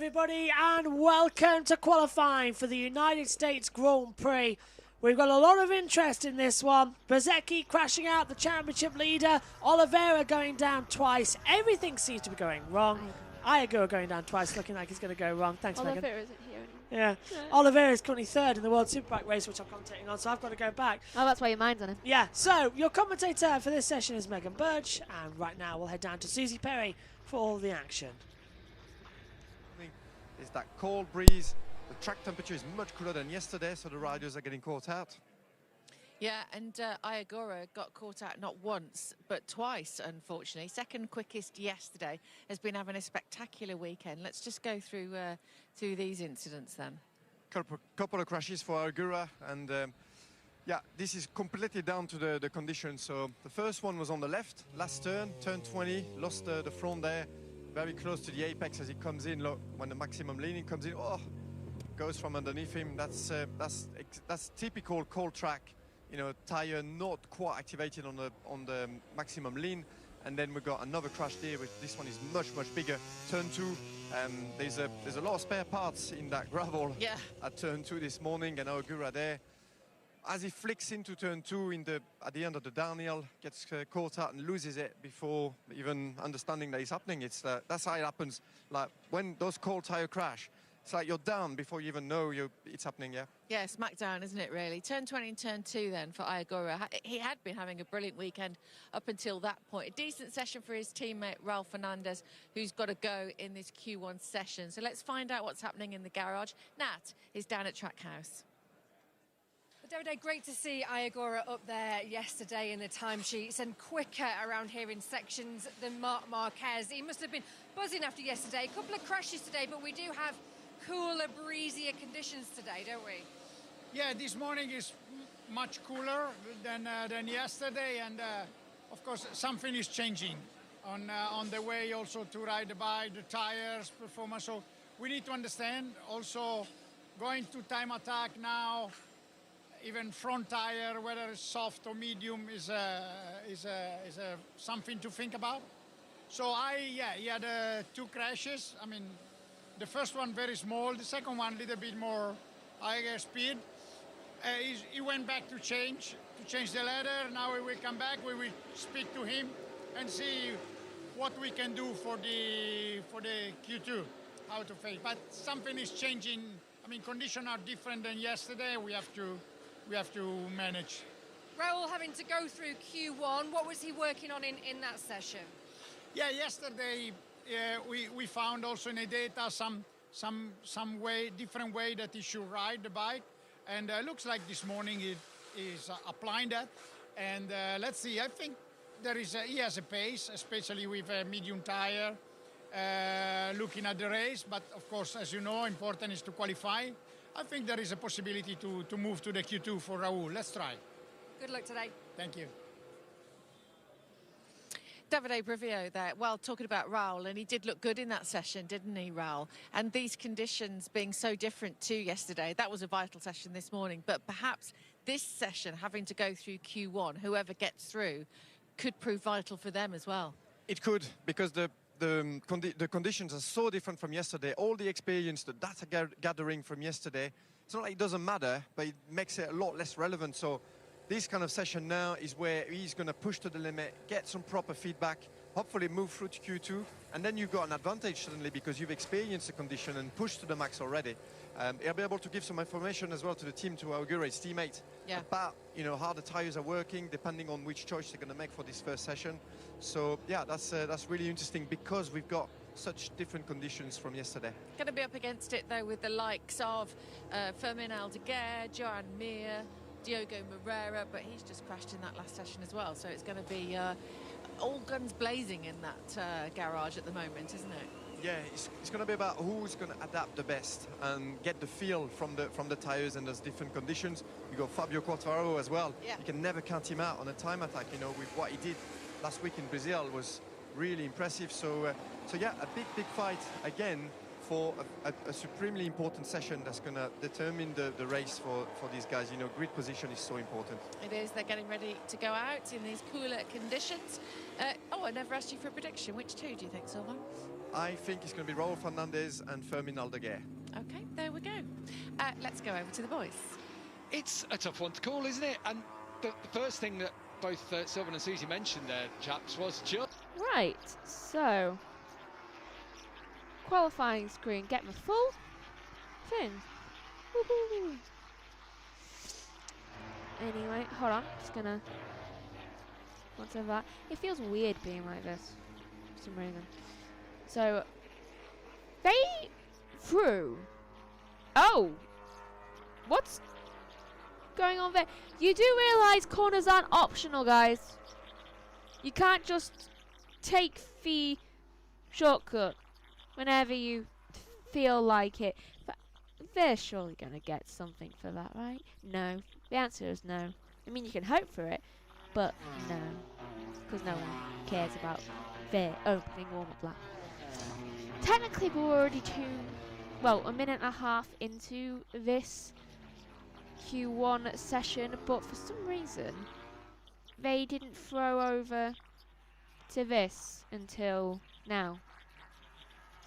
everybody, and welcome to qualifying for the United States Grand Prix. We've got a lot of interest in this one. Bezzecchi crashing out, the championship leader. Oliveira going down twice. Everything seems to be going wrong. Ayagura going down twice, looking like it's going to go wrong. Thanks, Megan. Oliveira isn't here anymore. Yeah. Oliveira is currently third in the World Superbike race, which I'm commentating on, so I've got to go back. Oh, that's why your mind's on him. Yeah, so your commentator for this session is Megan Birch, and right now we'll head down to Susie Perry for all the action. Is that cold breeze. The track temperature is much cooler than yesterday, so the riders are getting caught out. Yeah, and Ayagura got caught out not once, but twice, unfortunately. Second quickest yesterday, has been having a spectacular weekend. Let's just go through these incidents then. Couple of crashes for Ayagura, and yeah, this is completely down to the conditions. So the first one was on the left, last turn 20, lost the front there, very close to the apex as he comes in. Look, when the maximum leaning comes in, oh, goes from underneath him. That's typical cold track. You know, tire not quite activated on the maximum lean, and then we got another crash there. This one is much bigger. Turn 2. There's a lot of spare parts in that gravel at turn 2 this morning, and Ayagura there, as he flicks into turn 2 at the end of the downhill, gets caught out and loses it before even understanding that it's happening. That's how it happens. Like when those cold tire crash, it's like you're down before you even know it's happening, yeah? Yeah, smackdown, isn't it, really? Turn 20 and turn 2 then for Ayagura. He had been having a brilliant weekend up until that point. A decent session for his teammate, Raul Fernandez, who's got to go in this Q1 session. So let's find out what's happening in the garage. Nat is down at Trackhouse. Davide, great to see Ayagura up there yesterday in the timesheets and quicker around here in sections than Marc Marquez. He must have been buzzing after yesterday. A couple of crashes today, but we do have cooler, breezier conditions today, don't we? Yeah, this morning is much cooler than yesterday, and of course something is changing on the way also to ride the bike, the tires, performance. So we need to understand also going to time attack now. Even front tire, whether it's soft or medium, is something to think about. So he had 2 crashes. I mean, the first one very small, the second one a little bit more higher speed. He went back to change the ladder. Now we will come back. We will speak to him and see what we can do for the Q2, how to face. But something is changing. I mean, conditions are different than yesterday. We have to manage. Raul having to go through Q1, what was he working on in that session? Yeah, yesterday we found also in the data some different way that he should ride the bike, and looks like this morning he is applying that. And let's see. I think he has a pace, especially with a medium tire. Looking at the race, but of course, as you know, important is to qualify. I think there is a possibility to move to the Q2 for Raul. Let's try. Good luck today. Thank you. Davide Brivio there. Well, talking about Raul, and he did look good in that session, didn't he, Raul? And these conditions being so different to yesterday, that was a vital session this morning. But perhaps this session, having to go through Q1, whoever gets through, could prove vital for them as well. It could, because the conditions are so different from yesterday. All the experience, the data gathering from yesterday, it's not like it doesn't matter, but it makes it a lot less relevant. So this kind of session now is where he's going to push to the limit, get some proper feedback, hopefully move through to Q2, and then you've got an advantage suddenly because you've experienced the condition and pushed to the max already. He'll be able to give some information as well to the team, to Ayagura, his teammate, about how the tires are working, depending on which choice they're going to make for this first session. So yeah, that's really interesting because we've got such different conditions from yesterday. Going to be up against it though with the likes of Fermin Aldeguer, Joan Mir, Diogo Moreira, but he's just crashed in that last session as well. So it's going to be all guns blazing in that garage at the moment, isn't it? Yeah, it's going to be about who's going to adapt the best and get the feel from the tires and those different conditions. You got Fabio Quartararo as well. Yeah. You can never count him out on a time attack. With what he did last week in Brazil was really impressive. So yeah, a big fight again for a supremely important session that's going to determine the race for these guys. You know, grid position is so important. It is. They're getting ready to go out in these cooler conditions. Oh, I never asked you for a prediction. Which two do you think, Silvan? I think it's going to be Raul Fernandez and Fermin Aldeguer. Okay, there we go. Let's go over to the boys. It's a tough one to call, isn't it? And the first thing that both Silvan and Susie mentioned there, chaps, was just... Right, so... Qualifying screen, get my full thing. Woohoo! Anyway, hold on, just gonna... Whatever that. It feels weird being like this, for some reason. So... They... through... Oh! What's going on there? You do realise corners aren't optional, guys. You can't just take the shortcut whenever you feel like it. But they're surely going to get something for that, right? No. The answer is no. I mean, you can hope for it, but no. Because no one cares about their opening warm-up lap. Technically, we're already a minute and a half into this Q1 session, but for some reason they didn't throw over to this until now.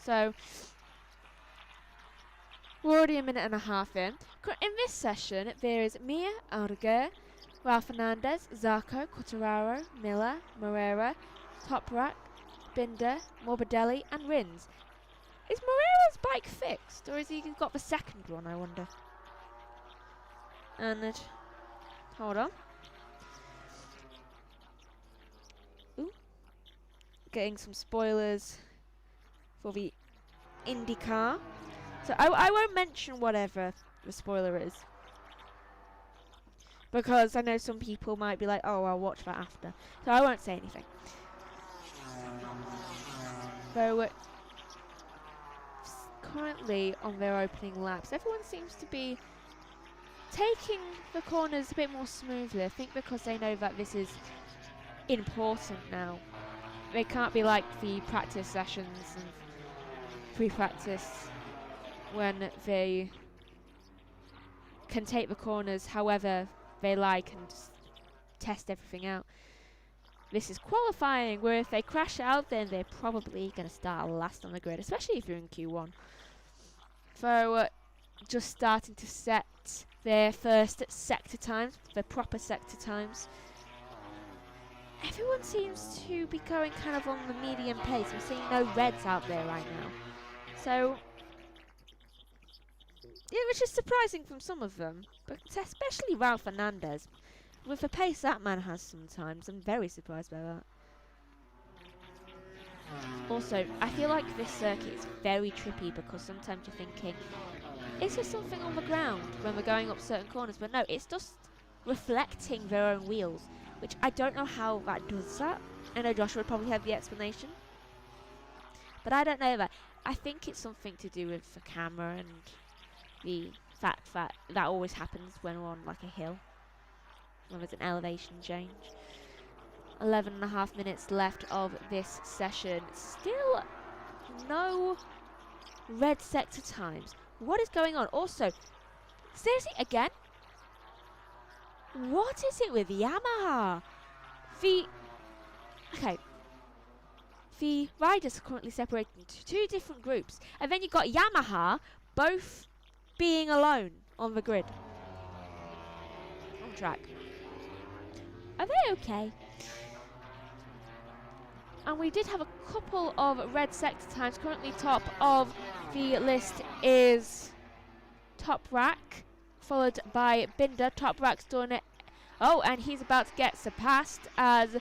So we're already a minute and a half in. In this session there is Mir, Aldeguer, Raul Fernandez, Zarco, Quartararo, Miller, Moreira, Toprak, Binder, Morbidelli and Rins. Is Moreira's bike fixed, or has he got the second one, I wonder? And hold on. Ooh. Getting some spoilers for the IndyCar. So I won't mention whatever the spoiler is, because I know some people might be like, oh, I'll watch that after. So I won't say anything. So currently on their opening laps, everyone seems to be taking the corners a bit more smoothly. I think because they know that this is important now. They can't be like the practice sessions and pre-practice when they can take the corners however they like and just test everything out. This is qualifying, where if they crash out, then they're probably going to start last on the grid, especially if you're in Q1. So, just starting to set their first sector times, their proper sector times. Everyone seems to be going kind of on the medium pace. I'm seeing no reds out there right now. So, which is surprising from some of them, but especially Raul Fernandez. With the pace that man has sometimes, I'm very surprised by that. Also, I feel like this circuit is very trippy because sometimes you're thinking, is there something on the ground when we're going up certain corners? But no, it's just reflecting their own wheels, which I don't know how that does that. I know Joshua would probably have the explanation, but I don't know that. I think it's something to do with the camera and the fact that that always happens when we're on like a hill, when there's an elevation change. 11.5 minutes left of this session. Still no red sector times. What is going on? Also, seriously, again? What is it with Yamaha? The riders are currently separated into two different groups, and then you've got Yamaha both being alone on the grid. On track. Are they okay? And we did have a couple of red sector times. Currently top of the list is Toprak, followed by Binder. Toprak's done it. Oh, and he's about to get surpassed as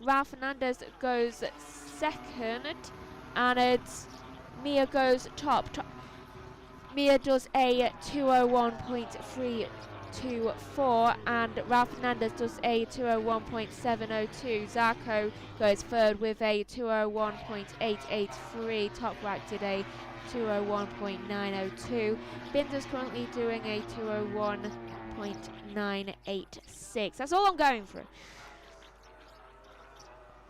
Raul Fernandez goes second, and it's Mia goes top. Mia does a 201.324, and Raul Fernandez does a 201.702. Zarco goes third with a 201.883. Toprak did a 201.902. Binder's currently doing a 201.986. That's all I'm going for.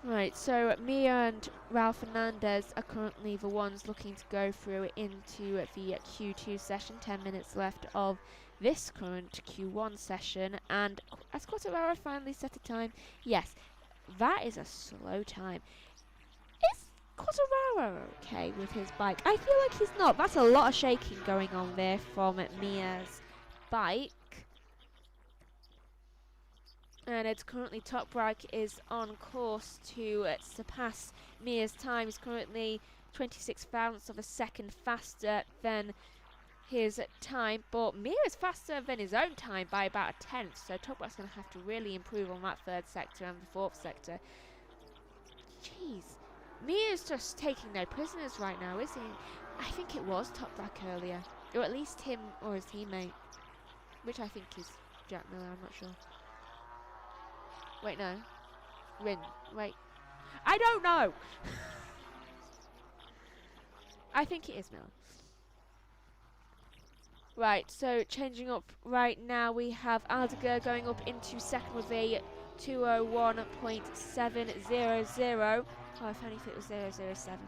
Right, so Mia and Raul Fernandez are currently the ones looking to go through into the Q2 session. 10 minutes left of this current Q1 session. And has Quartararo finally set a time? Yes, that is a slow time. Is Quartararo okay with his bike? I feel like he's not. That's a lot of shaking going on there from Mia's bike. And it's currently Top Rack is on course to surpass Mia's time. He's currently 26 thousandths of a second faster than his time, but Mia is faster than his own time by about a tenth, so Top Rack's going to have to really improve on that third sector and the fourth sector. Jeez, Mia's just taking no prisoners right now, isn't he? I think it was Top Rack earlier, or at least him or his teammate, which I think is Jack Miller, I'm not sure. Wait, no. Rin. Wait. I don't know! I think it is Miller. Right, so changing up right now, we have Aldeguer going up into second with a 201.700. Oh, if only if it was 007.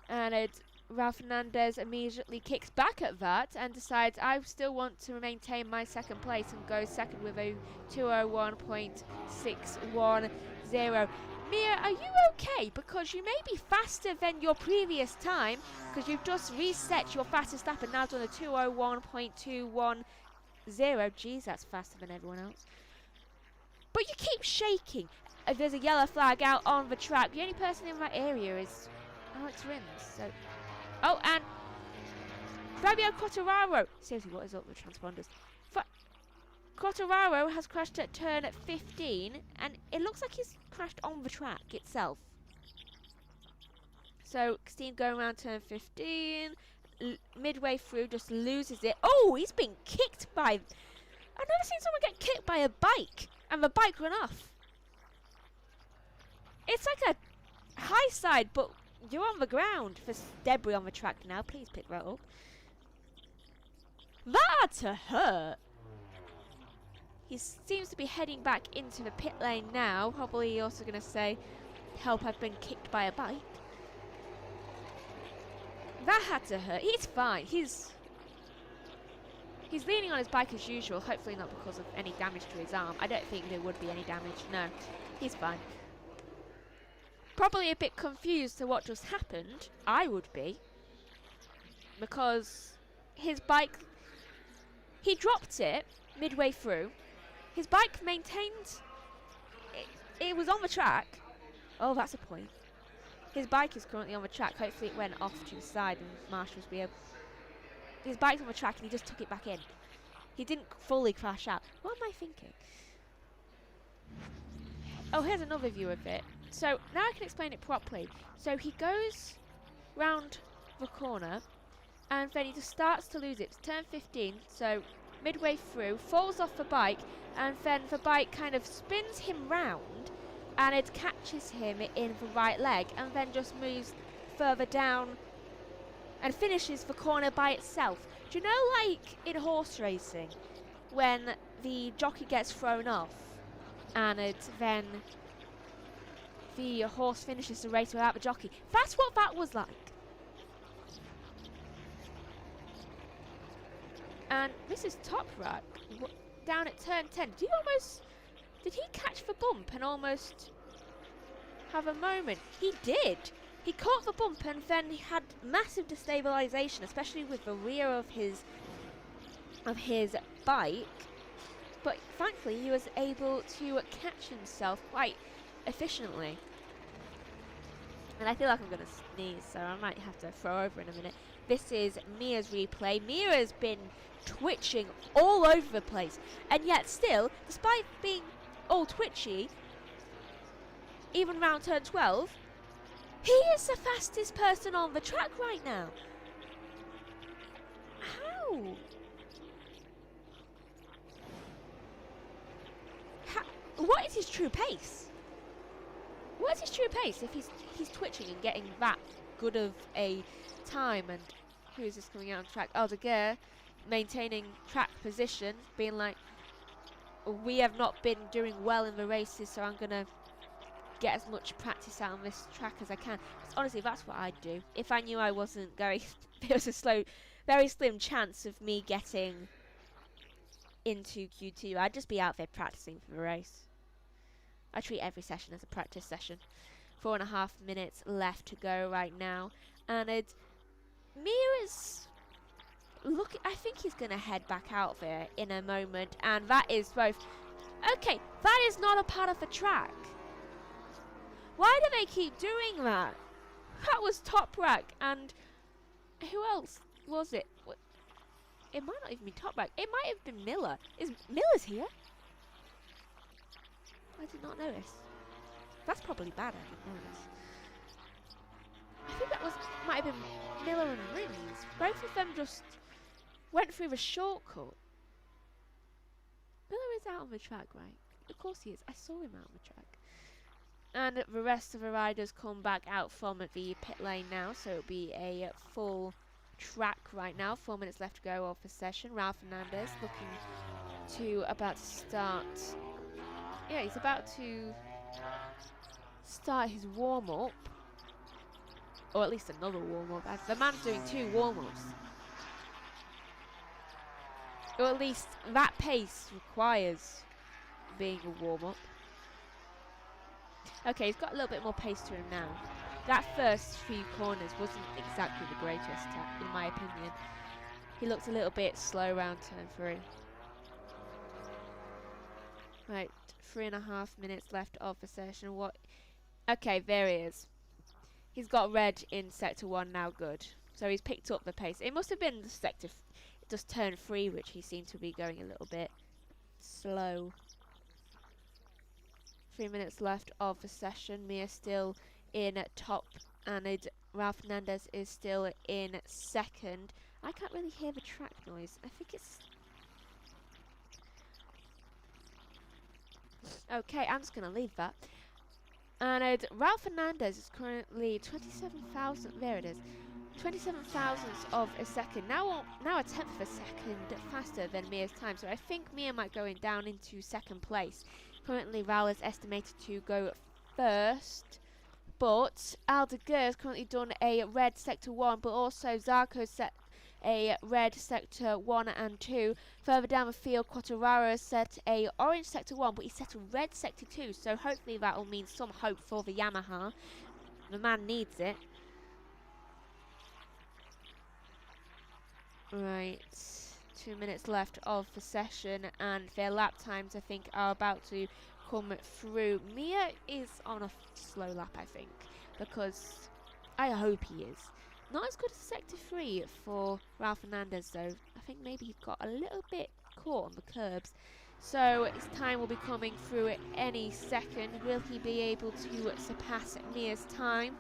And Raul Fernandez immediately kicks back at that and decides, I still want to maintain my second place, and goes second with a 201.610. Mia, are you okay? Because you may be faster than your previous time, because you've just reset your fastest lap and now done a 201.210. Jeez, that's faster than everyone else. But you keep shaking. There's a yellow flag out on the track. The only person in that area is Alex Rins. So, oh, and Fabio Quartararo. Seriously, what is up with transponders? Quartararo has crashed at turn 15, and it looks like he's crashed on the track itself. So, Christine going around turn 15, midway through, just loses it. Oh, he's been kicked by... I've never seen someone get kicked by a bike, and the bike run off. It's like a high side, but you're on the ground. There's debris on the track now. Please pick that up. That had to hurt. He seems to be heading back into the pit lane now. Probably also going to say, help, I've been kicked by a bike. That had to hurt. He's fine. He's leaning on his bike as usual. Hopefully not because of any damage to his arm. I don't think there would be any damage. No, he's fine. Probably a bit confused to what just happened. I would be. Because his bike... He dropped it midway through. His bike maintained... It was on the track. Oh, that's a point. His bike is currently on the track. Hopefully it went off to the side and marshals be able... His bike's on the track and he just took it back in. He didn't fully crash out. What am I thinking? Oh, here's another view of it. So, now I can explain it properly. So, he goes round the corner and then he just starts to lose it. It's turn 15, so midway through, falls off the bike, and then the bike kind of spins him round and it catches him in the right leg and then just moves further down and finishes the corner by itself. Do you know, like in horse racing, when the jockey gets thrown off and then the horse finishes the race without the jockey? That's what that was like. And this is Top Rack down at turn 10. Did he catch the bump and almost have a moment? He did. He caught the bump and then he had massive destabilization, especially with the rear of his bike. But thankfully he was able to catch himself quite efficiently. And I feel like I'm going to sneeze, so I might have to throw over in a minute. This is Mia's replay. Mia has been twitching all over the place, and yet still, despite being all twitchy, even around turn 12, he is the fastest person on the track right now. How? What is his true pace? What is his true pace if he's twitching and getting that good of a time? And who is this coming out on track? Aldeguer maintaining track position, being like, we have not been doing well in the races, so I'm going to get as much practice out on this track as I can. 'Cause honestly, that's what I'd do. If I knew I wasn't going, there was a very slim chance of me getting into Q2, I'd just be out there practicing for the race. I treat every session as a practice session. 4.5 minutes left to go right now, and Mira's look. I think he's gonna head back out there in a moment, and that is both. Okay, that is not a part of the track. Why do they keep doing that? That was Top Rack, and who else was it? It might not even be Top Rack. It might have been Miller. Is Miller's here? I did not notice. That's probably bad. I didn't notice. I think that might have been Miller and Rins. Both of them just went through the shortcut. Miller is out on the track, right? Of course he is. I saw him out on the track. And the rest of the riders come back out from the pit lane now, so it'll be a full track right now. 4 minutes left to go of the session. Ralph Fernandez about to start. Yeah, he's about to start his warm-up, or at least another warm-up. The man's doing 2 warm-ups, or at least that pace requires being a warm-up. Okay, he's got a little bit more pace to him now. That first few corners wasn't exactly the greatest, in my opinion. He looked a little bit slow around turn 3. Right, 3.5 minutes left of the session. Okay, there he is. He's got red in sector 1 now, good. So he's picked up the pace. It must have been just turn 3, which he seemed to be going a little bit slow. 3 minutes left of the session. Mia still in top, and Ralph Fernandez is still in second. I can't really hear the track noise. I think it's... Okay, I'm just going to leave that. And Ralph Fernandez is currently 27,000. There it is. 27 thousandths of a second. Now a tenth of a second faster than Mia's time. So I think Mia might go down into second place. Currently, Raul is estimated to go first. But Aldeguer has currently done a red sector 1, but also Zarco set a red sector 1 and 2. Further down the field, Quartararo set a orange sector 1, but he set a red sector 2. So hopefully that will mean some hope for the Yamaha. The man needs it. Right, 2 minutes left of the session, and their lap times, I think, are about to come through. Mia is on a slow lap, I think, because I hope he is. Not as good as sector 3 for Ralph Fernandez, though. I think maybe he got a little bit caught on the curbs. So his time will be coming through at any second. Will he be able to surpass Mia's time?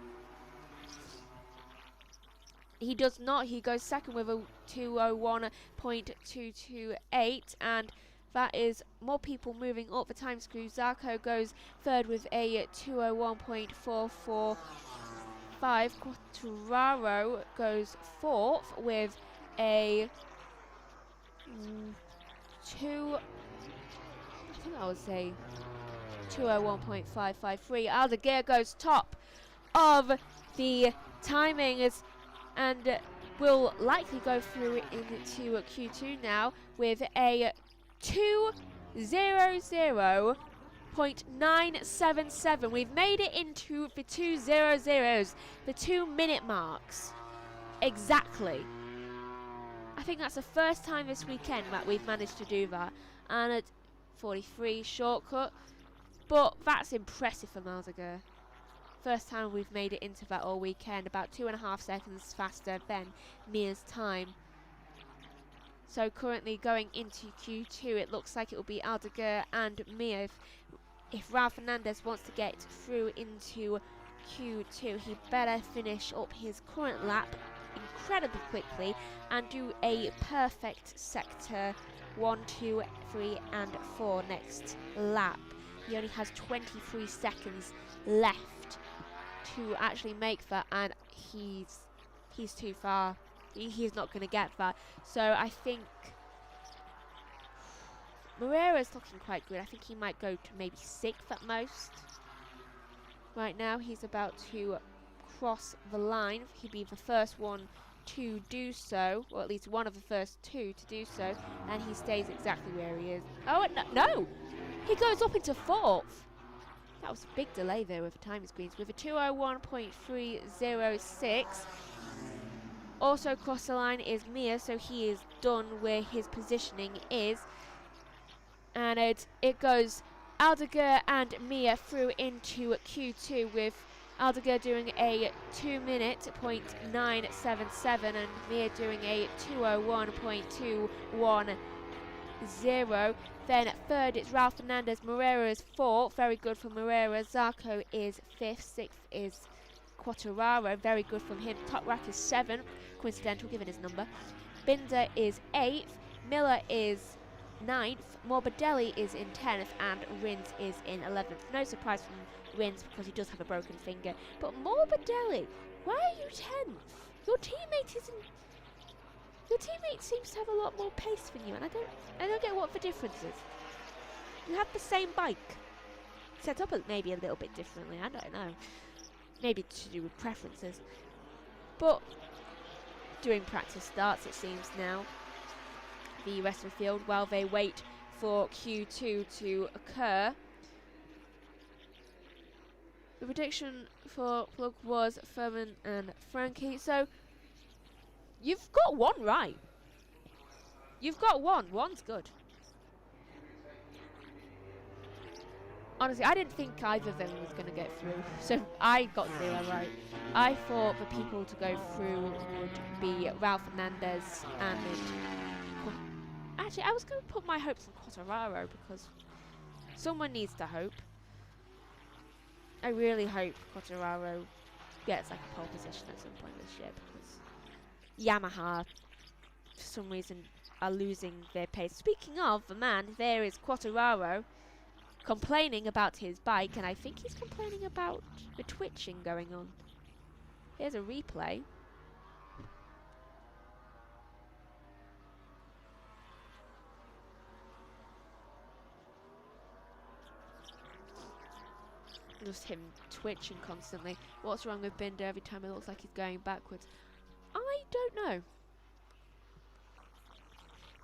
He does not. He goes second with a 2:01.228, and that is more people moving up the time screw. Zarco goes third with a 2:01.445. Quartararo goes fourth with a I think I would say 2:01.553. Aldeguer goes top of the timings and will likely go through into Q2 now with a 2:00.977. We've made it into the 2:00s, the 2 minute marks. Exactly. I think that's the first time this weekend that we've managed to do that. And at 43 shortcut, but that's impressive for Aldeguer. First time we've made it into that all weekend, about 2.5 seconds faster than Mia's time. So currently going into Q2, it looks like it will be Aldeguer and Mia. If Ralph Fernandez wants to get through into Q2, he better finish up his current lap incredibly quickly and do a perfect sector 1, 2, 3 and 4 next lap. He only has 23 seconds left to actually make that, and he's too far. He's not going to get that. So I think Moreira's looking quite good. I think he might go to maybe 6th at most. Right now, he's about to cross the line. He'd be the first one to do so, or at least one of the first 2 to do so, and he stays exactly where he is. Oh, no! He goes up into 4th. That was a big delay there with the timing screens. With a 2:01.306. Also across the line is Mir, so he is done where his positioning is. And it goes Aldeguer and Mir through into Q2 with Aldeguer doing a 2:09.77 and Mir doing a 2:01.210. Then at 3rd it's Ralph Fernandez. Moreira is 4th, very good for Moreira. Zarco is 5th, 6th is Quartararo, very good from him. Toprak is 7th, coincidental given his number. Binder is 8th, Miller is 9th, Morbidelli is in 10th, and Rins is in 11th. No surprise from Rins because he does have a broken finger. But Morbidelli, why are you 10th? Your teammate seems to have a lot more pace than you, and I don't get what the difference is. You have the same bike, set up maybe a little bit differently. I don't know, maybe to do with preferences. But doing practice starts, it seems now. The rest of the field while they wait for Q2 to occur. The prediction for Plug was Furman and Frankie. So you've got one right. You've got one. One's good. Honestly, I didn't think either of them was going to get through. So I got 0 right. I thought the people to go through would be Ralph Fernandez and... Actually, I was going to put my hopes on Quartararo because someone needs to hope. I really hope Quartararo gets like a pole position at some point this year because Yamaha, for some reason, are losing their pace. Speaking of the man, there is Quartararo complaining about his bike, and I think he's complaining about the twitching going on. Here's a replay. Just him twitching constantly. What's wrong with Binder? Every time it looks like he's going backwards. I don't know.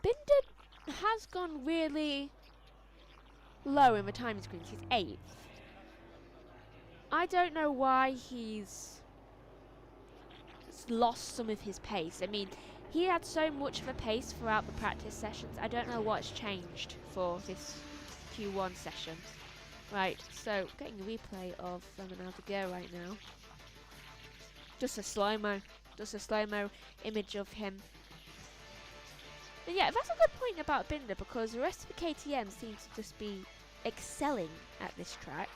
Binder has gone really low in the timing screens. He's 8th. I don't know why he's lost some of his pace. I mean, he had so much of a pace throughout the practice sessions. I don't know what's changed for this Q1 session. Right, so getting a replay of Furman Aldeguer right now. Just a slow-mo image of him. And yeah, that's a good point about Binder because the rest of the KTM seems to just be excelling at this track.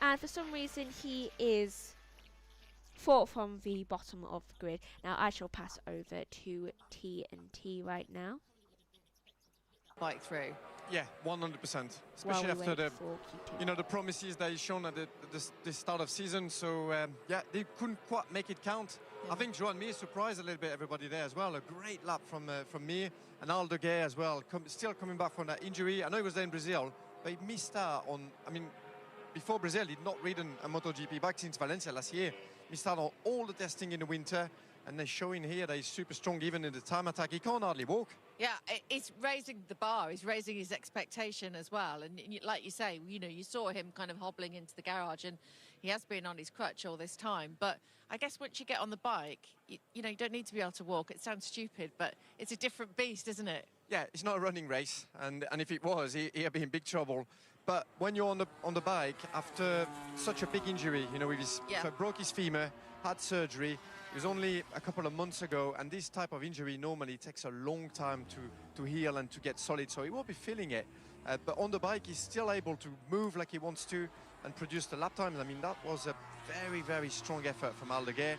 And for some reason he is 4th from the bottom of the grid. Now I shall pass over to TNT right now. Bike through. Yeah, 100%. Especially after the promises that he's shown at the start of season. So yeah, they couldn't quite make it count. Yeah. I think Joan Mir surprised a little bit everybody there as well. A great lap from Mir and Aldeguer as well. Still coming back from that injury. I know he was there in Brazil, but he missed out on. I mean, before Brazil, he'd not ridden a MotoGP bike since Valencia last year. Missed out on all the testing in the winter. And they're showing here that he's super strong even in the time attack. He can't hardly walk. Yeah, it's raising the bar. He's raising his expectation as well. And like you say, you saw him kind of hobbling into the garage and he has been on his crutch all this time. But I guess once you get on the bike, you don't need to be able to walk. It sounds stupid, but it's a different beast, isn't it? Yeah, it's not a running race. And if it was, he'd be in big trouble. But when you're on the bike, after such a big injury, with his broke his femur, had surgery. It was only a couple of months ago, and this type of injury normally takes a long time to heal and to get solid, so he won't be feeling it. But on the bike, he's still able to move like he wants to and produce the lap times. I mean, that was a very, very strong effort from Aldeguer.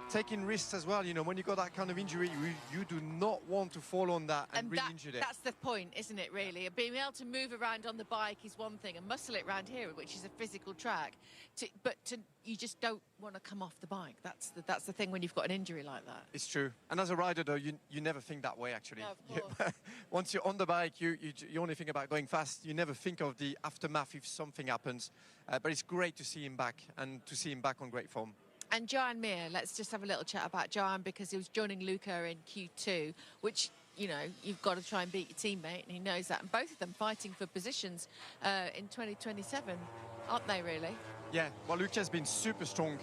taking risks as well. You know, when you got that kind of injury, you do not want to fall on that and re-injure it. That's the point, isn't it, really? Being able to move around on the bike is one thing, and muscle it around here, which is a physical track, you just don't want to come off the bike. That's the thing when you've got an injury like that. It's true. And as a rider, though, you never think that way, actually. No, of course. Once you're on the bike, you only think about going fast. You never think of the aftermath if something happens. But it's great to see him back, and to see him back on great form. And Johan Mir, let's just have a little chat about Johan, because he was joining Luca in Q2, which, you know, you've got to try and beat your teammate, and he knows that. And both of them fighting for positions in 2027, aren't they, really? Yeah, well, Luca's been super strong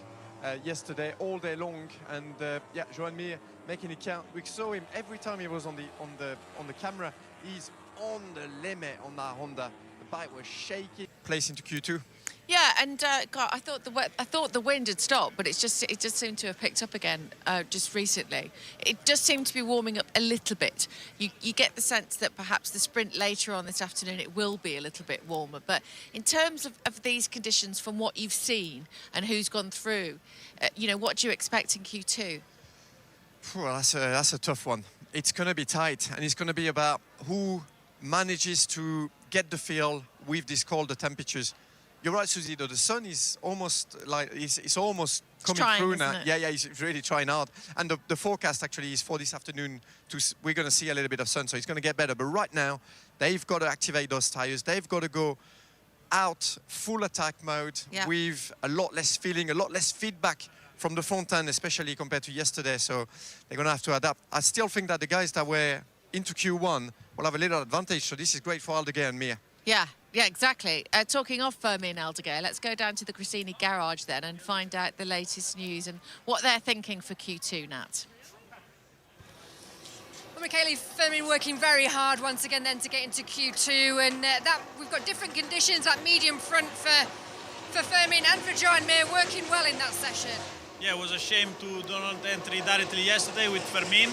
yesterday, all day long, and yeah, Johan Mir making it count. We saw him every time he was on the camera. He's on the limit on that Honda. The bike was shaking. Place into Q2. Yeah, and God, I thought the wind had stopped, but it just seemed to have picked up again just recently. It just seemed to be warming up a little bit. You get the sense that perhaps the sprint later on this afternoon it will be a little bit warmer. But in terms of these conditions, from what you've seen and who's gone through, you know, what do you expect in Q2? Well, that's a tough one. It's going to be tight, and it's going to be about who manages to get the feel with these colder temperatures. You're right, Susie, though, the sun is almost like, it's almost coming through now. Yeah, he's really trying hard. And the forecast actually is for this afternoon, we're going to see a little bit of sun, so it's going to get better. But right now, they've got to activate those tires. They've got to go out full attack mode with a lot less feeling, a lot less feedback from the front end, especially compared to yesterday. So they're going to have to adapt. I still think that the guys that were into Q1 will have a little advantage. So this is great for Aldeguer and Mir. Yeah, exactly. Talking of Mir and Aldeguer, let's go down to the Cressini garage then and find out the latest news and what they're thinking for Q2, Nat. Well, Michele, Firmin working very hard once again then to get into Q2, and that we've got different conditions, that medium front for Firmin and for Johan Mir working well in that session. Yeah, it was a shame to not enter directly yesterday with Firmin.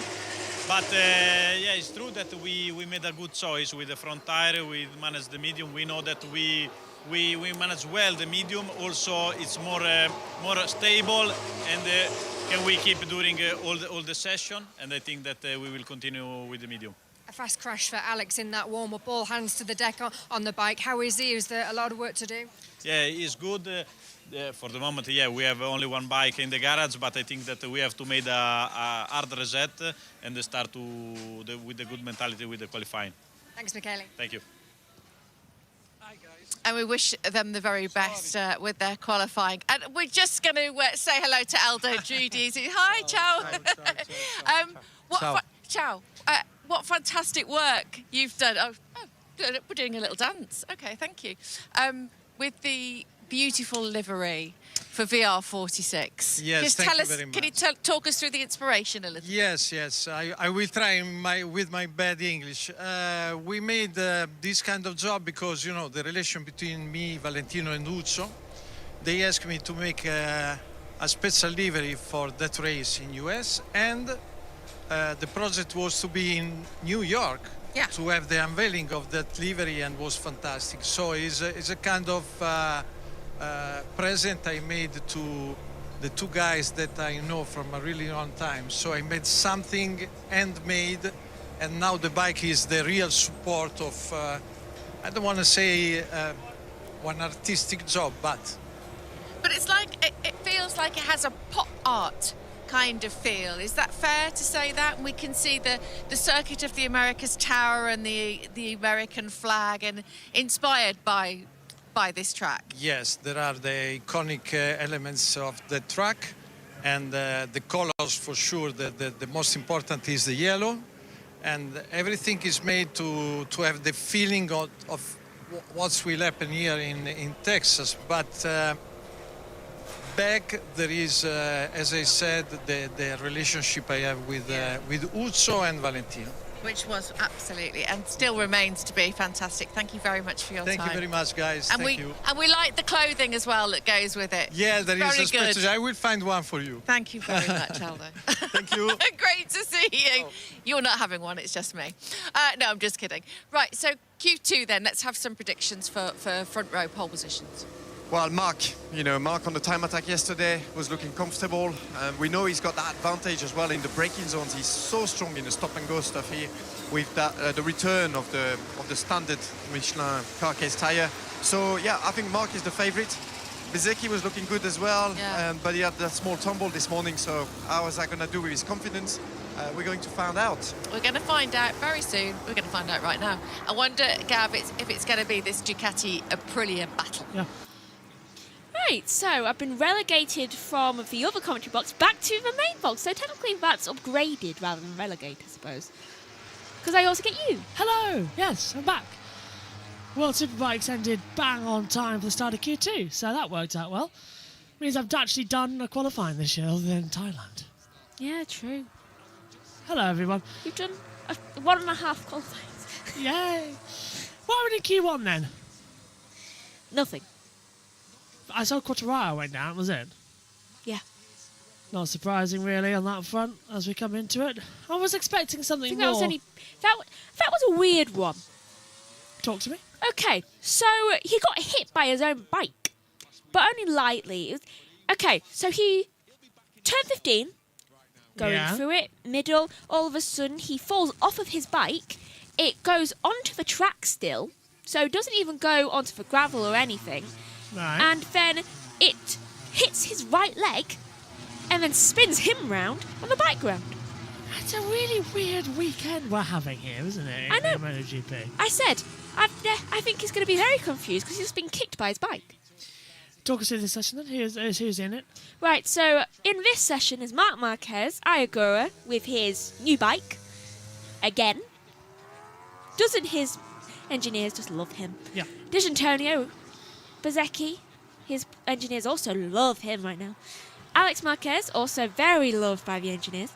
But yeah, it's true that we made a good choice with the front tire. We managed the medium. We know that we managed well the medium. Also, it's more stable, and can we keep during all the session? And I think that we will continue with the medium. A fast crash for Alex in that warm-up. All hands to the deck on the bike. How is he? Is there a lot of work to do? Yeah, he's good. For the moment, yeah, we have only one bike in the garage, but I think that we have to make a hard reset and start with a good mentality with the qualifying. Thanks, Michele. Thank you. Hi, guys. And we wish them the very best with their qualifying. And we're just going to say hello to Aldo Giudice. Hi, ciao. Ciao. What fantastic work you've done. Oh, good. We're doing a little dance. Okay, thank you. With the beautiful livery for VR46. Yes, thank you very much. Can you talk us through the inspiration a little? Yes. I will try with my bad English. We made this kind of job because, you know, the relation between me, Valentino and Uzzo, they asked me to make a special livery for that race in US, and the project was to be in New York to have the unveiling of that livery, and was fantastic. So it's a kind of present I made to the two guys that I know from a really long time. So I made something handmade, and now the bike is the real support of, I don't want to say one artistic job, but it's like, it feels like it has a pop art kind of feel. Is that fair to say that? And we can see the circuit of the Americas Tower and the American flag, and inspired by this track. Yes, there are the iconic elements of the track, and the colors for sure. The most important is the yellow, and everything is made to have the feeling of what will happen here in Texas. But back there is, as I said, the relationship I have with Uzzo and Valentino. Which was absolutely, and still remains to be, fantastic. Thank you very much for your time. Thank you very much, guys. And Thank you. And we like the clothing as well that goes with it. Yeah, there very is a good. special. I will find one for you. Thank you very much, Aldo. Thank you. Great to see you. Oh. You're not having one, it's just me. No, I'm just kidding. Right, so Q2 then, let's have some predictions for front row pole positions. Well, Mark on the time attack yesterday was looking comfortable. We know he's got that advantage as well in the braking zones. He's so strong in the stop and go stuff here with that, the return of the standard Michelin car case tire. So yeah, I think Mark is the favorite. Bezzecchi was looking good as well, but he had that small tumble this morning. So how is that going to do with his confidence? We're going to find out. We're going to find out very soon. We're going to find out right now. I wonder, Gav, if it's going to be this Ducati Aprilia battle. Yeah. Right, so I've been relegated from the other commentary box back to the main box. So technically that's upgraded rather than relegate, I suppose. Because I also get you. Hello. Yes, I'm back. World Superbikes ended bang on time for the start of Q2, so that worked out well. Means I've actually done a qualifying this year other than Thailand. Yeah, true. Hello, everyone. You've done 1.5 qualifiers. Yay. What were in Q1 then? Nothing. I saw Quartararo went down, was it? Yeah. Not surprising, really, on that front as we come into it. I was expecting something more. That was a weird one. Talk to me. Okay, so he got hit by his own bike, but only lightly. Okay, so he turned 15, going through it, middle. All of a sudden, he falls off of his bike. It goes onto the track still, so it doesn't even go onto the gravel or anything. Right. And then it hits his right leg and then spins him round on the bike ground. It's a really weird weekend we're having here, isn't it? I know. In MotoGP. I said, I think he's going to be very confused because he's been kicked by his bike. Talk us through this session then. Who's in it? Right, so in this session is Marc Marquez, Ayagura, with his new bike. Again. Doesn't his engineers just love him? Yeah. D'Antonio, Bezzecchi, his engineers also love him right now. Alex Marquez, also very loved by the engineers.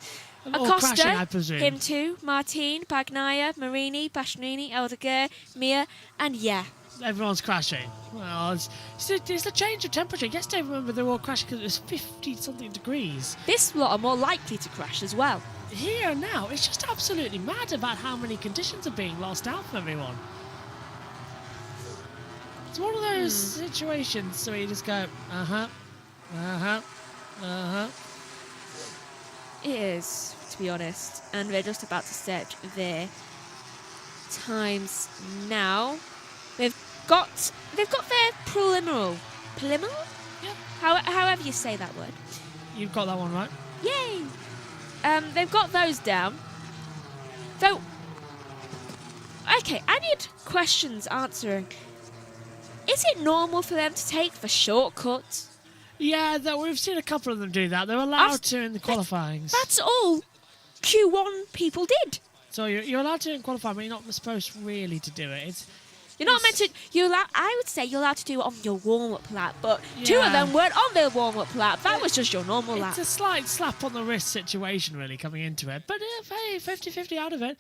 Acosta, crashing, I presume. him too. Martin, Bagnaia, Marini, Passionini, Aldeguer, Mir, and yeah. Everyone's crashing. Well, it's the change of temperature. Yesterday, remember, they were all crashing because it was 50-something degrees. This lot are more likely to crash as well. Here and now, it's just absolutely mad about how many conditions are being lost out for everyone. It's one of those situations where you just go, It is, to be honest, and they're just about to set their times now. They've got their preliminary. Yeah. However you say that word. You've got that one right. Yay! They've got those down. So, okay, I need questions answering. Is it normal for them to take the shortcuts? Yeah, we've seen a couple of them do that. They're allowed to in the qualifying. That's all Q1 people did. So you're allowed to in qualifying, but you're not supposed really to do it. You're not meant to. I would say you're allowed to do it on your warm-up lap, but two of them weren't on their warm-up lap. That was just your normal lap. It's a slight slap on the wrist situation, really, coming into it. But hey, 50-50 out of it.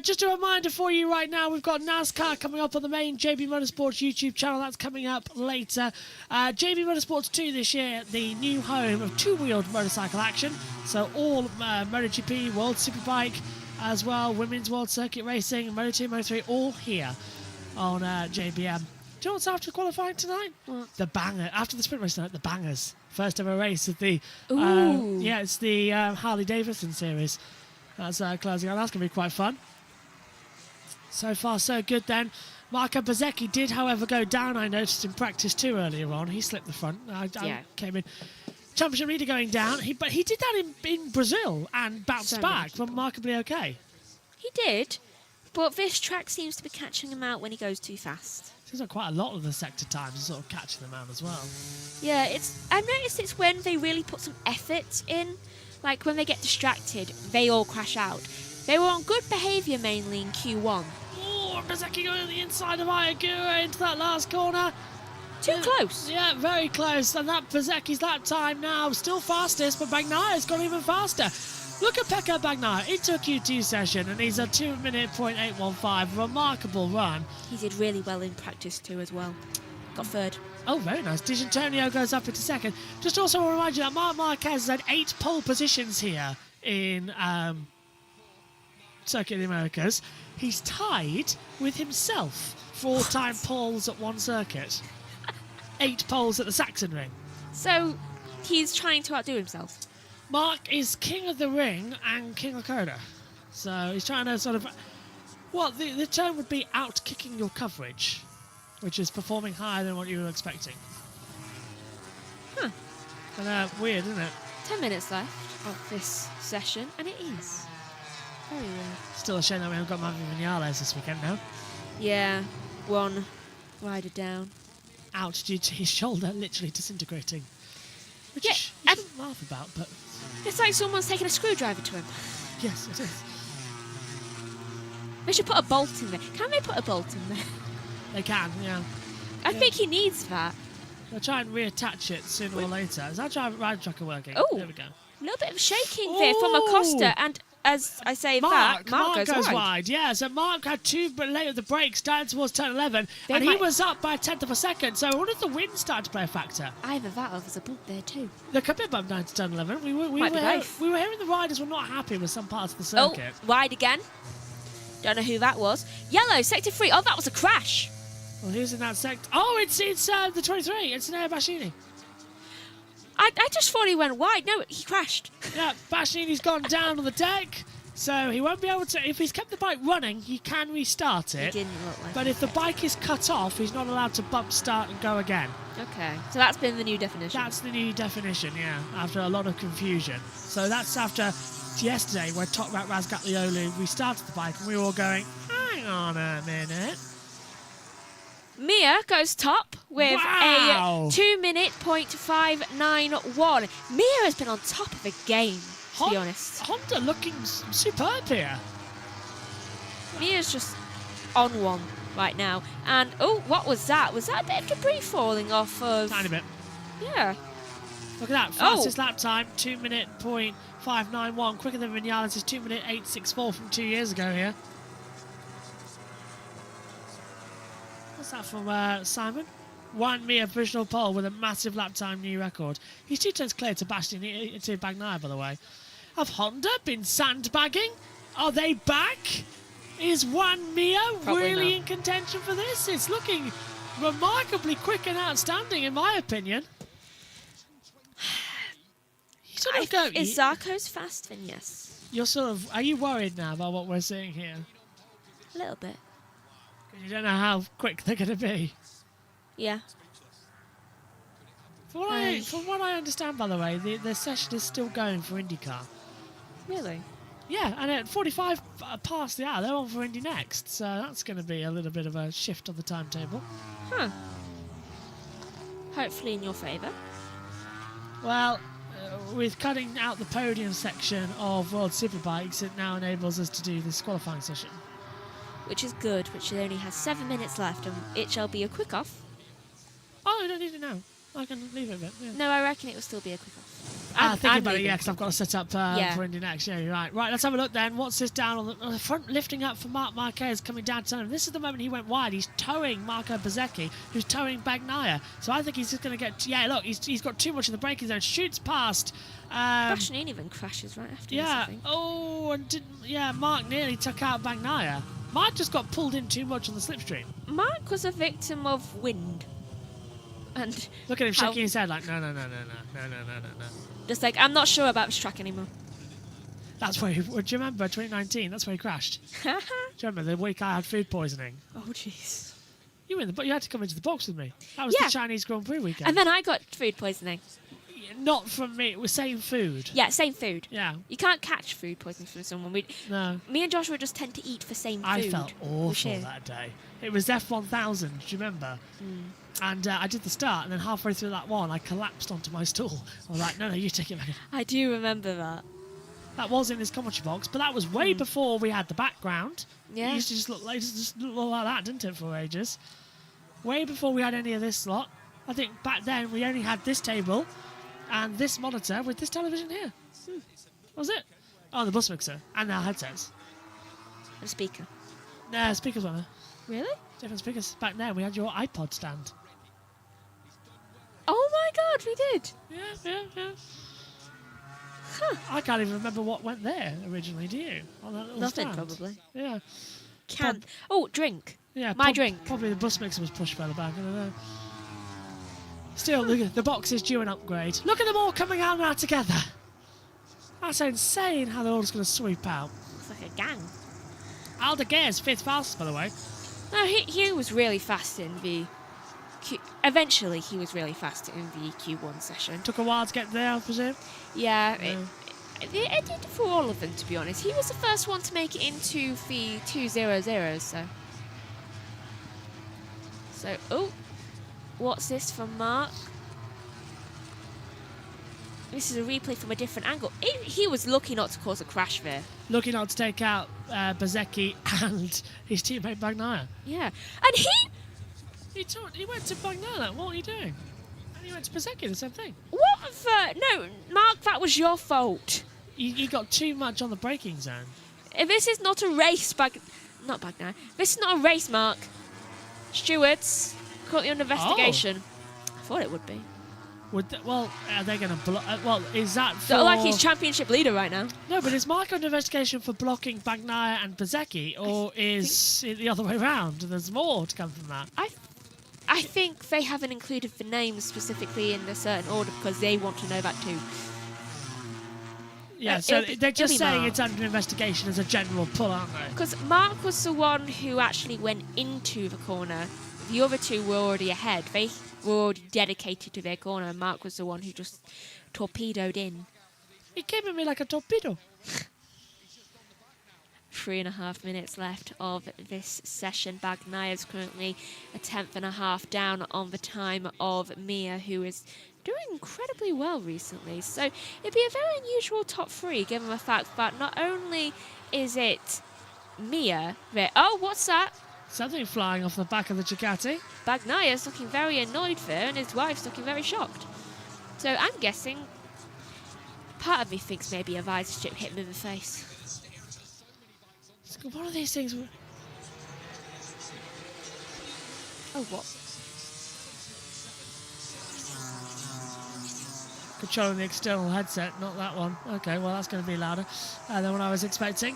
Just a reminder for you right now, we've got NASCAR coming up on the main JB Motorsports YouTube channel. That's coming up later. JB Motorsports 2 this year, the new home of two-wheeled motorcycle action. So all MotoGP, World Superbike, as well, Women's World Circuit Racing, Moto2, Moto3, all here on JBM. Do you know what's after qualifying tonight? What? The banger. After the sprint race tonight, the bangers. First ever race of the... Ooh. it's the Harley Davidson series. That's closing out. That's going to be quite fun. So far, so good then. Marco Bezzecchi did, however, go down, I noticed, in practice too earlier on. He slipped the front. I came in. Championship leader going down. But he did that in Brazil and bounced back remarkably okay. He did, but this track seems to be catching him out when he goes too fast. Seems like quite a lot of the sector times are sort of catching them out as well. Yeah, I've noticed it's when they really put some effort in. Like, when they get distracted, they all crash out. They were on good behaviour mainly in Q1. Oh, Bezzecchi going on the inside of Ayagura into that last corner. Too close. Yeah, very close. And that Bezzecchi's lap time now still fastest, but Bagnaia's gone even faster. Look at Pecco Bagnaia into a Q2 session, and he's a 2:08.815. Remarkable run. He did really well in practice too as well. Got third. Oh, very nice. D'Antonio goes up into second. Just also want to remind you that Marc Marquez has had 8 pole positions here in Circuit of the Americas. He's tied with himself for all-time poles at one circuit. 8 poles at the Saxon ring. So he's trying to outdo himself. Mark is king of the ring and king of Coda. So he's trying to sort of... Well, the term would be out-kicking your coverage, which is performing higher than what you were expecting. Huh. And, weird, isn't it? 10 minutes left of this session, and it is. Very weird. Still a shame that we haven't got Maverick Vinales this weekend now. Yeah, one rider down. Out due to his shoulder literally disintegrating. Which Yeah, you shouldn't laugh about, but... It's like someone's taken a screwdriver to him. Yes, it is. They should put a bolt in there. Can they put a bolt in there? They can, yeah. I think he needs that. They'll try and reattach it sooner or later. Is that ride tracker working? Oh. There we go. A little bit of shaking there from Acosta, and as I say Mark Mark goes wide. Yeah, so Mark had 2 late of the brakes down towards turn 11, and he was up by a 10th of a second, so I wonder if the wind started to play a factor. Either that or there's a bump there too. There could be a bump down to turn 11. We were hearing the riders were not happy with some parts of the circuit. Oh, wide again. Don't know who that was. Yellow, sector 3. Oh, that was a crash. Well, who's in that sector? Oh, it's the 23. It's Nea Bassini. I just thought he went wide. No, he crashed. Yeah, Bassini's gone down on the deck, so he won't be able to... If he's kept the bike running, he can restart it. He didn't look like But if the bike is cut off, he's not allowed to bump start and go again. Okay, so that's been the new definition. That's the new definition, yeah, after a lot of confusion. So that's after yesterday where Top Rat Razgatliolu restarted the bike and we were all going, hang on a minute. Mia goes top with a 2 minute .591. Mia has been on top of the game, to be honest. Honda looking superb here. Mia's just on one right now. And, oh, what was that? Was that a bit of debris falling off of... Tiny bit. Yeah. Look at that, fastest lap time, 2 minute .591, quicker than Vinales' 2 minute 864 from 2 years ago here. What's that from Simon? One Mia provisional pole with a massive lap time new record. He's 2 turns clear to Bagnaya, by the way. Have Honda been sandbagging? Are they back? Is Juan Mia really in contention for this? It's looking remarkably quick and outstanding, in my opinion. Is Zarco's fast? Then yes. You're sort of... Are you worried now about what we're seeing here? A little bit. Because you don't know how quick they're going to be. Yeah. From what I understand, by the way, the session is still going for IndyCar. Really? Yeah, and at 45 past the hour, they're on for Indy next. So that's going to be a little bit of a shift on the timetable. Huh. Hopefully in your favour. Well, with cutting out the podium section of World Superbikes, it now enables us to do this qualifying session. Which is good, which only has 7 minutes left, and it shall be a quick-off. Oh, I don't need it now. I can leave it a bit. Yeah. No, I reckon it will still be a quick-off. Think about it, yeah, because I've got to set up for Indy next. Yeah, you're right. Right, let's have a look then. What's this down on the front, lifting up for Marc Marquez coming down to him. This is the moment he went wide. He's towing Marco Bezzecchi, who's towing Bagnaia. So I think he's just going to get... Yeah, look, he's got too much in the braking zone. Shoots past... Bastianini even crashes right after this, I think. Oh, and Mark nearly took out Bagnaia. Mark just got pulled in too much on the slipstream. Mark was a victim of wind. And look at him shaking his head like, no. Just like, I'm not sure about this track anymore. That's where do you remember 2019? That's where he crashed. Do you remember the week I had food poisoning? Oh, jeez. You had to come into the box with me. That was the Chinese Grand Prix weekend. And then I got food poisoning. Not from me. It was same food. Yeah, same food. Yeah. You can't catch food poisoning from someone. No. Me and Joshua just tend to eat the same food. I felt awful that day. It was F1000. Do you remember? Mm. And I did the start, and then halfway through that one, I collapsed onto my stool. I was like, no, you take it back. I do remember that. That was in this commentary box, but that was way before we had the background. Yeah. It used to just look like that, didn't it, for ages? Way before we had any of this lot. I think back then we only had this table and this monitor with this television here. What was it? Oh, the bus mixer and our headsets. And a speaker. Nah, speakers weren't there. Really? Different speakers. Back then we had your iPod stand. Oh my god, we did. Yeah. Huh. I can't even remember what went there originally, do you? On that little Nothing, stand. probably. Yeah. Oh, drink. Yeah, my drink. Probably the bus mixer was pushed further back, I don't know. Still, the box is due an upgrade. Look at them all coming out now together. That's insane how they're all just going to sweep out. Looks like a gang. Aldeguer's 5th fastest, by the way. No, he was really fast in the... Eventually, he was really fast in the Q1 session. Took a while to get there, I presume? Yeah, it did for all of them, to be honest. He was the first one to make it into the 200s, So, oh, what's this from Mark? This is a replay from a different angle. He was lucky not to cause a crash there. Lucky not to take out Bezzecchi and his teammate Bagnaia. Yeah, and He went to Bagnaia. What are you doing? And he went to Bezzecchi, the same thing. What the... No, Mark, that was your fault. You got too much on the braking zone. This is not a race, not Bagnaia. This is not a race, Mark. Stewards, currently under investigation. I thought it would be. Well, are they going to block? Well, is that for... Not like he's championship leader right now. No, but is Mark under investigation for blocking Bagnaia and Bezzecchi, or is it the other way around? There's more to come from that. I think they haven't included the names specifically in a certain order because they want to know that too. Yeah, so they're just saying it's under investigation as a general pull, aren't they? Because Mark was the one who actually went into the corner. The other two were already ahead. They were already dedicated to their corner, and Mark was the one who just torpedoed in. He came at me like a torpedo. 3.5 minutes left of this session. Bagnaia is currently a 10th.5 down on the time of Mia, who is doing incredibly well recently. So it'd be a very unusual top 3, given the fact that not only is it Mia there. Oh, what's that? Something flying off the back of the Ducati. Bagnaia's looking very annoyed there, and his wife's looking very shocked. So I'm guessing part of me thinks maybe a visor strip hit him in the face. One of these things... Oh, what? Controlling the external headset, not that one. Okay, well, that's going to be louder than what I was expecting.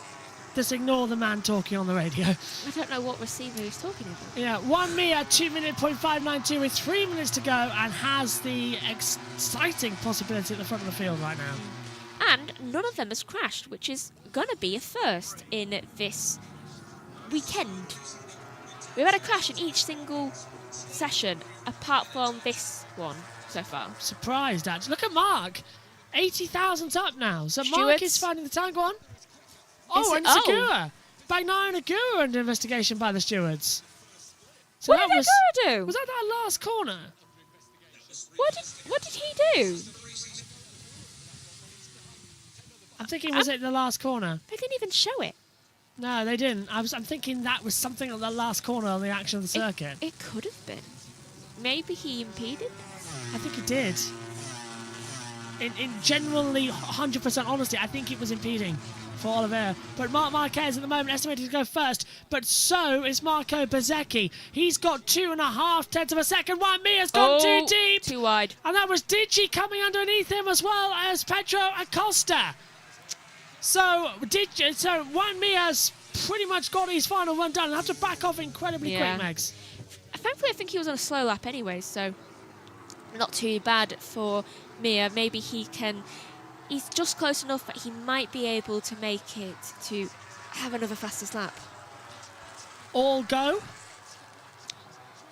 Just ignore the man talking on the radio. I don't know what receiver he's talking about. Yeah, 1 Mia, 2:05.92 with 3 minutes to go, and has the exciting possibility at the front of the field right now. And none of them has crashed, which is going to be a first in this weekend. We've had a crash in each single session, apart from this one so far. I'm surprised, actually. Look at Mark. 80,000's up now. So Stewards. Mark is finding the time. Go on. Oh, and Segura. Bagnaia and Agura under investigation by the stewards. So what did Agura do? Was that last corner? What did he do? I'm thinking, was it the last corner? They didn't even show it. No, they didn't. I'm thinking that was something at the last corner on the action of the circuit. It could have been. Maybe he impeded? I think he did. In generally 100% honesty, I think it was impeding for Oliveira. But Marc Marquez at the moment estimated to go first, but so is Marco Bezzecchi. He's got 2.5 tenths of a second. Juan Mia's gone too deep. Too wide. And that was Digi coming underneath him as well as Pedro Acosta. So Juan Mia's pretty much got his final run done and had to back off incredibly quick, Megs. Thankfully, I think he was on a slow lap anyway, so not too bad for Mia. Maybe he can... He's just close enough that he might be able to make it to have another fastest lap. All go?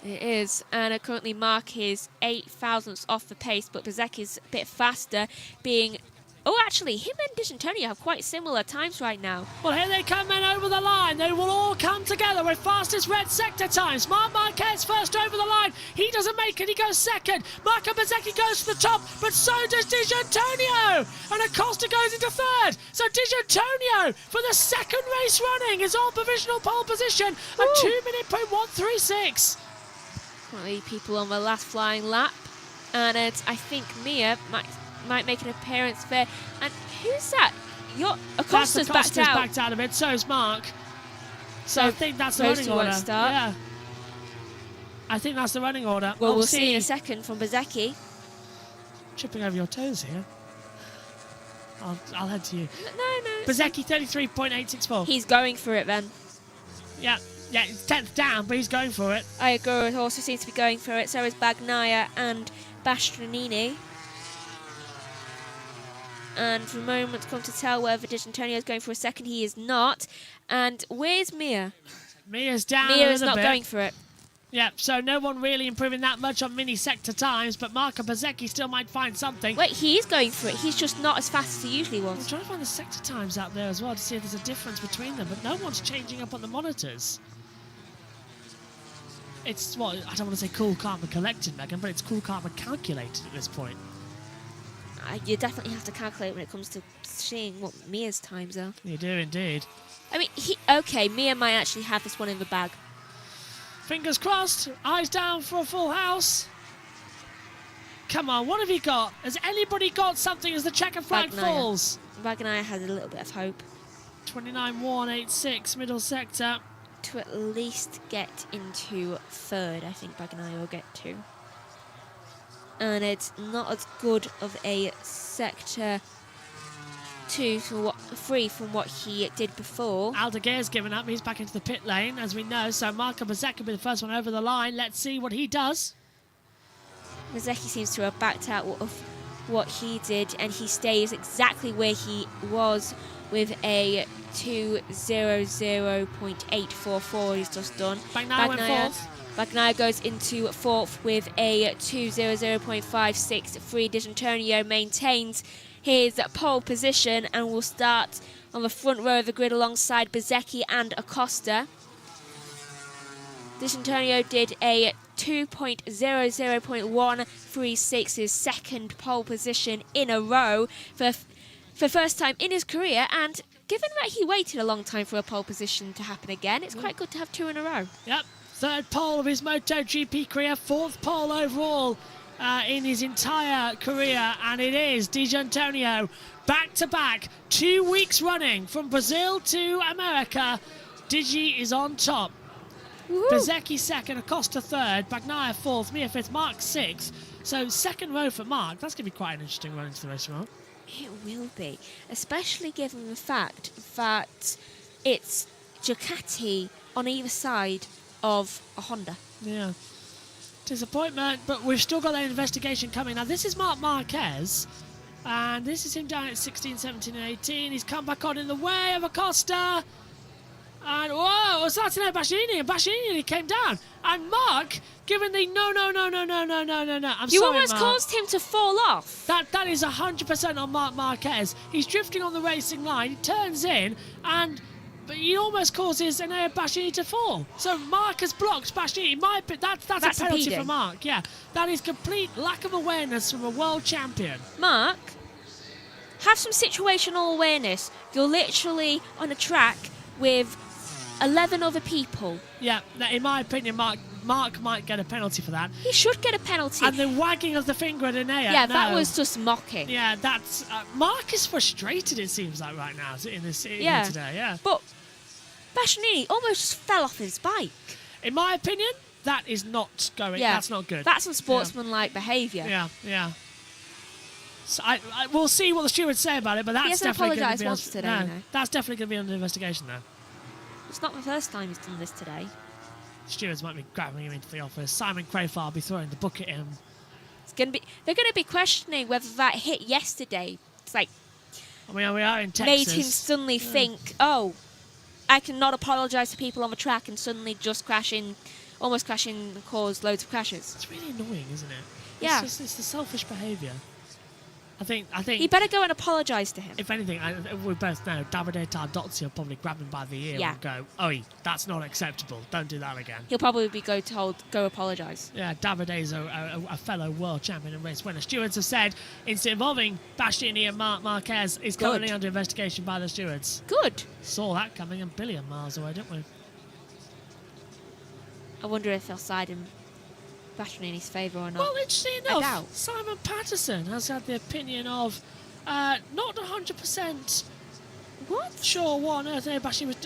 It is, and currently Mark is 8 thousandths off the pace, but Bezzecchi's a bit faster, being... Oh, actually, him and D'Antonio have quite similar times right now. Well, here they come in over the line. They will all come together with fastest red sector times. Marc Marquez first over the line. He doesn't make it. He goes second. Marco Bezzecchi goes to the top, but so does D'Antonio. And Acosta goes into third. So D'Antonio, for the second race running, is on provisional pole position at 2:136. Currently, people on the last flying lap. And I think Mia might make an appearance there. And who's that? Acosta's backed out of it. So is Mark. So I think that's the running order. Start. Yeah. I think that's the running order. Well, we'll see in a second from Bezzecchi. Tripping over your toes here. I'll head to you. No. Bezzecchi 33.864. He's going for it then. Yeah. Yeah, it's 10th down, but he's going for it. Ayagura also seems to be going for it. So is Bagnaia and Bastianini. And for a moment, come to tell whether D'Antonio is going for a second. He is not. And where's Mia? Mia's down. Mia is not going for it. Yeah, so no one really improving that much on mini sector times, but Marco Bezzecchi still might find something. Wait, he is going for it. He's just not as fast as he usually was. I'm trying to find the sector times out there as well to see if there's a difference between them, but no one's changing up on the monitors. It's, well, I don't want to say cool, calm and collected, Megan, but it's cool, calm and calculated at this point. You definitely have to calculate when it comes to seeing what Mia's times are. You do indeed. I mean, okay, Mia might actually have this one in the bag. Fingers crossed, eyes down for a full house. Come on, what have you got? Has anybody got something as the checker flag falls? Bagnaia has a little bit of hope. 29.186, middle sector. To at least get into third, I think Bagnaia will get to. And it's not as good of a sector 2 for 3 from what he did before. Aldeguer's given up. He's back into the pit lane, as we know. So Marco Bezzecchi will be the first one over the line. Let's see what he does. Bezzecchi seems to have backed out of what he did, and he stays exactly where he was with a 2:00.844 he's just done. Bagnaia went fourth. Bagnaia goes into fourth with a 2:00.563. D'Antonio maintains his pole position and will start on the front row of the grid alongside Bezzecchi and Acosta. D'Antonio did a 2:00.136, his second pole position in a row for first time in his career, and given that he waited a long time for a pole position to happen again, it's quite good to have 2 in a row. Yep, third pole of his MotoGP career, fourth pole overall in his entire career, and it is D'Antonio back-to-back, 2 weeks running from Brazil to America. Digi is on top. Bezzecchi second, Acosta third, Bagnaia fourth, Mia fifth, Mark sixth. So second row for Mark. That's going to be quite an interesting run into the race, Mark. It will be, especially given the fact that it's Ducati on either side of a Honda. Yeah. Disappointment, but we've still got that investigation coming. Now, this is Marc Marquez, and this is him down at 16, 17 and 18. He's come back on in the way of Acosta. And, whoa, it's Martino Bastianini, and Bastianini came down. And Mark, given the no. You almost caused him to fall off. That is 100% on Marc Marquez. He's drifting on the racing line. He turns in, and he almost causes Enea Bastianini to fall. So Mark has blocked Bastianini. That's a penalty for Mark. Yeah, that is complete lack of awareness from a world champion. Mark, have some situational awareness. You're literally on a track with 11 other people. Yeah, in my opinion, Mark might get a penalty for that. He should get a penalty. And the wagging of the finger at Enea. Yeah, that was just mocking. Yeah, that's... Mark is frustrated, it seems like, right now in this today. Yeah. But Bastianini almost just fell off his bike. In my opinion, that is not going... Yeah, that's not good. That's unsportsmanlike behaviour. Yeah. So we'll see what the stewards say about it, but that's definitely going to be... That's definitely going to be under investigation, though. It's not the first time he's done this today. Stewards might be grabbing him into the office. Simon Crayfar will be throwing the book at him. They're going to be questioning whether that hit yesterday. It's like... I mean, we are in Texas. Made him suddenly think, oh, I cannot apologise to people on the track and suddenly just almost crashing and cause loads of crashes. It's really annoying, isn't it? Yeah. It's the selfish behaviour. I think he better go and apologise to him. If anything, we both know Davide Tardozzi will probably grab him by the ear and go, "Oi, that's not acceptable. Don't do that again." He'll probably be told, "Go apologise." Yeah, Davide's a fellow world champion and race winner. Stewards have said incident involving Bastianini and Marc Marquez is currently under investigation by the stewards. Good. Saw that coming a billion miles away, didn't we? I wonder if they'll side in Bastianini's favour or not. Well, interesting enough, Simon Patterson has had the opinion of not 100% sure what on earth Bastianini was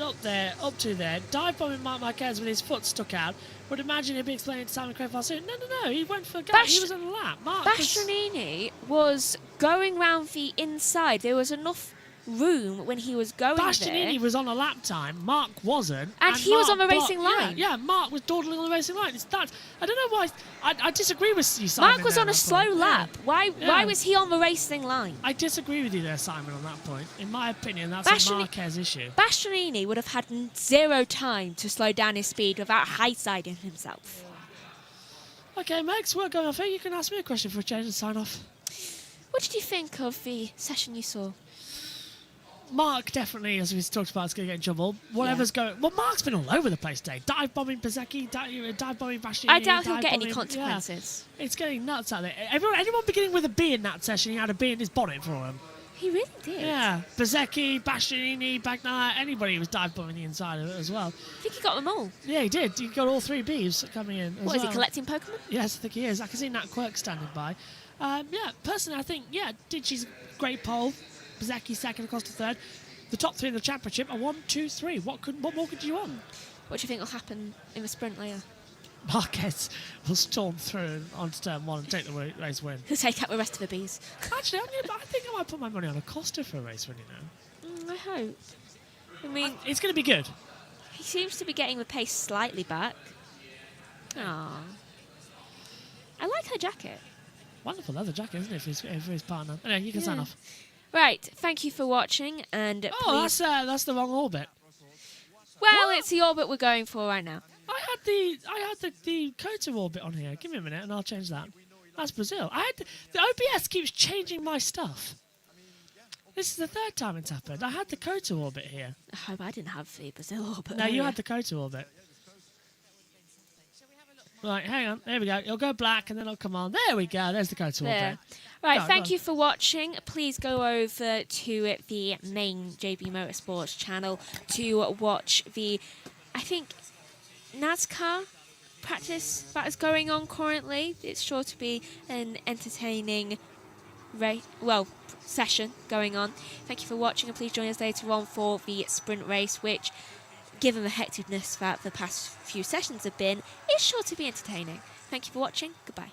up to there. Dive bombing Marc Marquez with his foot stuck out. Would imagine he'd be explaining to Simon Crayfar soon. No, he went for a go. He was on a lap. Bastianini was going round the inside. There was enough room when he was going Bastianini there. was on a lap time. Mark wasn't. And he was Mark on the racing line. Yeah, Mark was dawdling on the racing line. I don't know why. I disagree with you, Simon. Mark was on a slow lap. Why was he on the racing line? I disagree with you there, Simon, on that point. In my opinion, that's a Marquez issue. Bastianini would have had zero time to slow down his speed without high-siding himself. Okay, Max, we're going off here. You can ask me a question for a change and sign off. What did you think of the session you saw? Mark definitely, as we talked about, is going to get in trouble. Whatever's going... Well, Mark's been all over the place today. Dive-bombing Bezzecchi, dive-bombing Bastianini. I doubt he'll get any consequences. Yeah. It's getting nuts out there. Anyone beginning with a B in that session, he had a B in his bonnet for him. He really did. Yeah. Bezzecchi, Bastianini, Bagnaia, anybody was dive-bombing the inside of it as well. I think he got them all. Yeah, he did. He got all 3 Bs coming in as What, is he collecting Pokemon? Yes, I think he is. I can see Nat Quirk standing by. Yeah, personally, I think, Digi's great pole. Bezzecchi second across to third. The top 3 in the championship are 1, 2, 3. What more could you want? What do you think will happen in the sprint later? Marquez will storm through onto turn 1 and take the race win. He'll take out the rest of the bees. Actually, I think I might put my money on Acosta for a race win, you know. I hope. I mean, it's going to be good. He seems to be getting the pace slightly back. Aww. I like her jacket. Wonderful leather jacket, isn't it, for his partner? Anyway, you can sign off. Right, thank you for watching, and please... that's the wrong orbit. Well, it's the orbit we're going for right now. I had the Kota orbit on here. Give me a minute, and I'll change that. That's Brazil. The OBS keeps changing my stuff. This is the 3rd time it's happened. I had the Kota orbit here. I hope I didn't have the Brazil orbit. No, you had the Kota orbit. Right, hang on. There we go. It'll go black and then it'll come on. There we go. There's the Kota orbit. Right, thank you for watching. Please go over to the main JB Motorsports channel to watch the, I think, NASCAR practice that is going on currently. It's sure to be an entertaining session going on. Thank you for watching, and please join us later on for the sprint race, which, given the hecticness that the past few sessions have been, is sure to be entertaining. Thank you for watching. Goodbye.